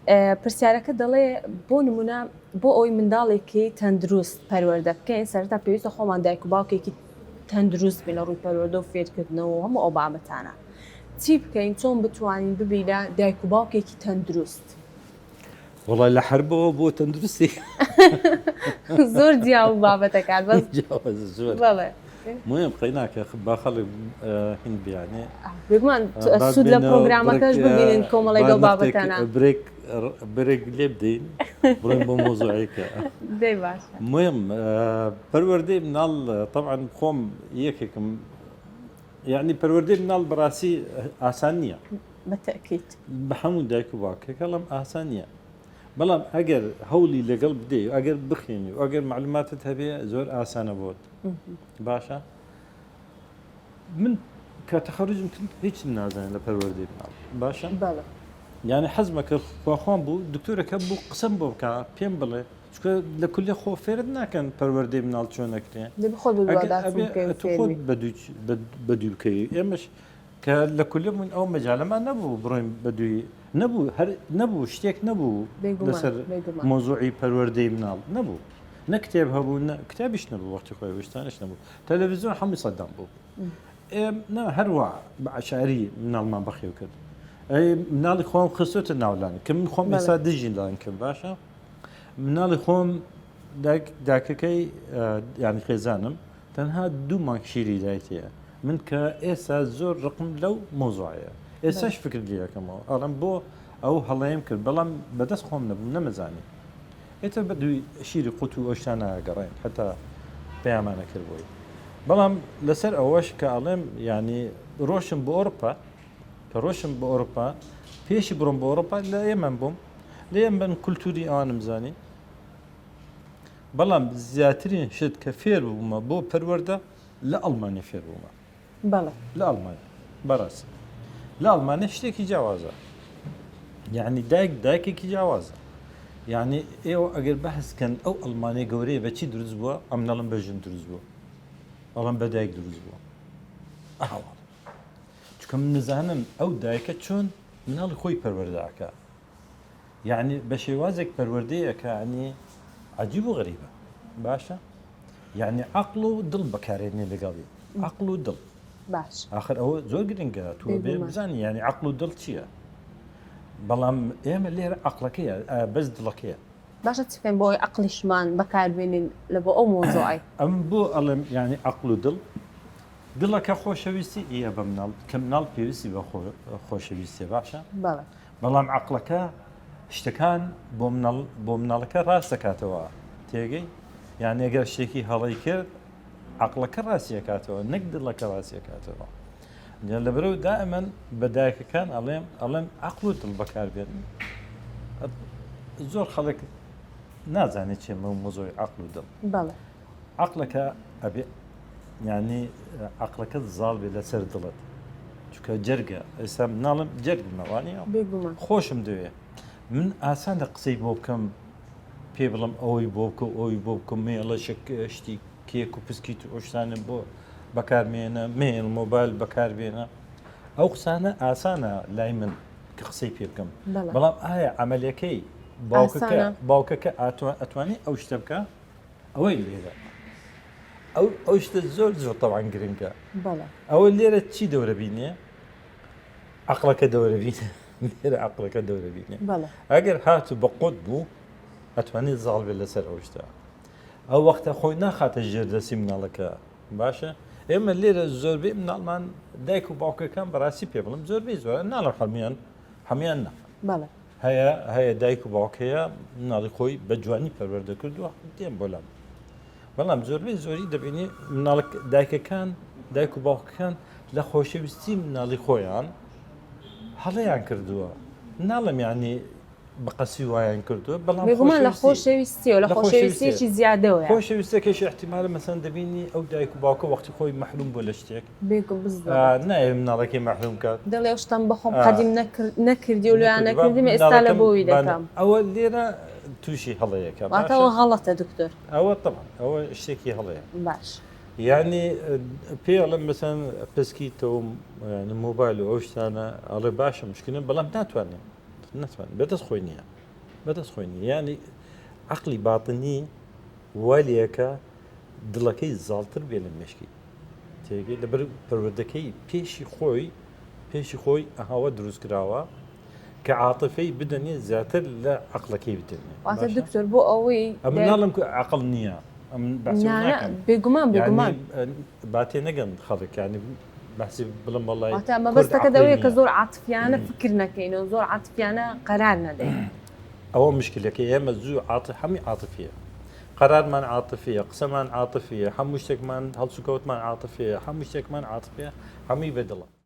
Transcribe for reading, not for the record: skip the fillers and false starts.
پرسیارەکە دەڵێ بۆ نمونە بۆ ئەوی منداڵێکی تەندروست پەروەردە بکەین سەرەتا پێویستە خۆمان دایک و باوکێکی تەندروست بین لە ڕووی پەروەردە و فێرکردنەوە هەموو ئەو بابەتانە چی بکەین چۆن بتوانین ببینە دایک و باوکێکی تەندروست والله لە حربەوە بۆ تەندروستی زۆر جیاو بابەتەکان بەس زۆر بەڵێ مهم قەیناکە با خەڵک هین بیانێ بگومان سوود لە پرۆگرامەکەش ببینین کۆمەڵی دەو بابەتانە برێک لێ بدەین بڕین بۆ مۆزوعەکە دەی باش مهم پەروەردەی مناڵ طبعا خۆم یەکێکم يعني پەروەردەی مناڵ بەڕاستی ئاسان نییە بەتەکیت بە هەموو دایک و باوکەکەڵم ئاسان نییە بەڵام ئەگەر هەولی لەگەڵ بدەی و ئەگەر بخێنی و ئەگەر معلوماتت هەبێ زۆر ئاسانە بۆت باشە من کە تەخەڕوجم کرد هیچ نازانێت لە پەروەردەی مناڵ باشە یعنی حەزمەکە خواخوان بوو دکتۆرەکە بوو قسم بۆ بکە پێم بڵێ چکە لە کولی خۆ فێرت ناکەن پەروەردەی مناڵ چۆن نەکرێن خۆت بەدوی بکەی ئێمەش کە لە کولی من ئەو مەجالەمان نەبوو بڕۆین بەدوی نەبوو شتێک نەبوو لەسەر مۆزوعی پەروەردەی مناڵ نەبوو نە کتێب هەبوو کتابیش نەبوو وەختی خۆی وشتانش نەبوو تەلەڤیزیۆن هەمووی سەددام بوو هەروە بە عەشاری مناڵمان بەخێو کرد مناڵی خۆم خستوتە ناولانی کە من خۆم ئێستا دژی لاین کرد باشە مناڵی خۆم داکەکەی یانی خێزانم تەنها 2 مانگ شیری دایتەیە من کە ئێستا زۆر ڕقم لەو مۆزوعەیە ئێستاش فکر لەکەمەوە ئەڵم بۆ ئەو هەڵەیەم کرد بەڵام بەدەست خۆم نەبوو نەمەزانی ئێتە بە دوی شیری قوت و ئەوشتانە گەڕێن هەتا پەیامانە کرد بۆی بەڵام لەسەر ئەوەش کە ئەڵێم ینی ڕۆشم بۆ ئۆروپا کە ڕۆشم بە ئۆروپا پێشی بڕۆم بە ئۆروپا لە ئێمەم بووم لە ئێم بن کولتوری ئەوانم زانی بەڵام زیاترین شت کە فێر بوومە بۆ پەروەردە لە ئەڵمانی فێر بوومە لە ئەڵمانی بەڕاست لە ئەڵمانی شتێکی جیاوازە یعنی دایکێکی جیاوازە یعنی ئێوە ئەگەر بەحسکەن ئەو ئەڵمانی گەورەیە بە چی دروست بووە ئەم نەڵم بەژن دروست بووە ئەڵم بە دایک دروست بووە ئاوا چکە من نزانم ئەو دایکە چۆن مناڵی خۆی پەروەردەکە یعنی بە شێوازێک پەروەردەیەکە ینی عجیب و غەریبە باشە یعنی عەقڵ و دڵ بەکارێنێ لەگەڵی عەقڵ و دڵ باش آخر ئەوە زۆر گرنگە تو بێ بزانی یعنی عەقڵ و دڵ چییە بەڵام ئێمە لێرە عەقڵەکەیە بەس دڵەکەیە باشە چکەین بۆی عەقڵیشمان بەکاربێنین لە بۆ ئەو مۆزوعی ئەم بۆ ئەڵێم یعنی عەقڵ و دڵ دڵەکە خۆشەویستی ئیە بە مناڵ کە مناڵ پێویستی بە خۆشەویستێ باشە بەڵام عەقڵەکە شتەکان بۆ مناڵەکە ڕاست دەکاتەوە تێگەی یان ئەگەر شتێکی هەڵی کرد عەقڵەکە ڕاستیەکاتەوە نەک دڵەکە ڕاستیەکاتەوە لەبەرەو دائیمەن بە دایکەکان ئەڵێم عەقڵ و دڵ بەکاربێن زۆر خەڵک نازانێت چێ مۆزوعی عەقڵ و دڵ عەقڵەکە ئەبێ یعنی عەقڵەکەت زاڵ بێ لەسەر دڵت چونکە جەرگە ئێستا مناڵم جەرگمەوانیە خۆشم دەوێ من ئاسانە قسەی بۆ بکەم پێ بڵم ئەوەی بۆ بکە ئەوی بۆ بکەم مێڵە شتی کێک و پسکیت و ئۆشتانە بۆ بەکارمێنە مێڵ مۆبایل بەکاربێنە ئەو قسانە ئاسانە لای من کە قسەی پێ بکەم بەڵام ئایا عەمەلەکەی باوکەکە ئەتوانێت ئەو شتە بکە ئەوەی لێرە ئەو شتە زۆر تەواان گرنگە ئەوە لێرە چی دەورە بینێ عەقڵەکە دەورە بینە لێرە عەقڵەکە دەورە بینێ ئەگەر هاتوو بە قوت بوو ئەتوانێت زاڵ بێت لەسەر ئەو شتە ئەو وەختە خۆی ناخاتە ژێردەسی مناڵەکە باشە ئێمە لێرە زۆربەی مناڵمان دایک و باوکەکان بەڕاستی پێ بڵم زۆربەی زۆر ناڵە هەمیان نا هەیە دایک و باوکەیە مناڵی خۆی بە جوانی پەروەردە کردووە دێم بۆ لام بەڵام زۆربەی زۆری دەبینی دایکەکان دایک و باوکەکان لە خۆشەویستی مناڵی خۆیان هەڵەیان کردووە ناڵم یعنی بەقەسی وایان کردووە بەڵام لە خۆشەویستی و لە خۆشەویستێکی زیادەوە خۆشەویستەکەش احتیمالە مەسەن دەبینی ئەو دایک و باوکە وەختی خۆی مەحروم بۆ لە شتێک نایە مناڵەکەی مەحروم کات دەڵێ شتم بەخۆم قەدیم نەکردی و لەیان نەکردیم ئێستا لە بۆی دەکەم ئەوە لێرە تووشی هەڵەیەکە واتەوە غەڵەتە دکتۆر ئەوە طبعا ئەوە شتێکی هەڵەیە باش یعنی پێڵم مەسەن پسکیتەوە مۆبایل و ئەو شتانە ئەڵێ باشە مشکلە بەڵام ناتوانێت بێدەست خۆی نییە بەدەست خۆینی ینی عقلی باتنی والیەکە دڵەکەی زاڵتر بێ لە مشکی تێگەی لەبەر پەروەردەکەی پێشی خۆی ئەهاوە دروست کراوە کە عاتفەی بدەنێ زیاتر لە عقلەکەی بدەنێ واتە دکتۆر بۆ ئەوەی ئەم ناڵم عقل نییە ئەم بێگومان باتێ نەگەن خەڵکانی بەسی بڵم وڵی واتە ئەمە بەستەکە دەوەیە کە زۆر عاتفیانە فکر نەکەینەوە زۆر عاتفیانە قەرار نەدەین ئەوە مشکلەکە ئێمە زوو هەمی عاتفیە قەرارمان عاتفیە قسەمان عاتفیە هەموو شتێکمان هەڵسوکەوتمان عاتفەیە هەموو شتێکمان عاتفەیە هەمووی بەدڵە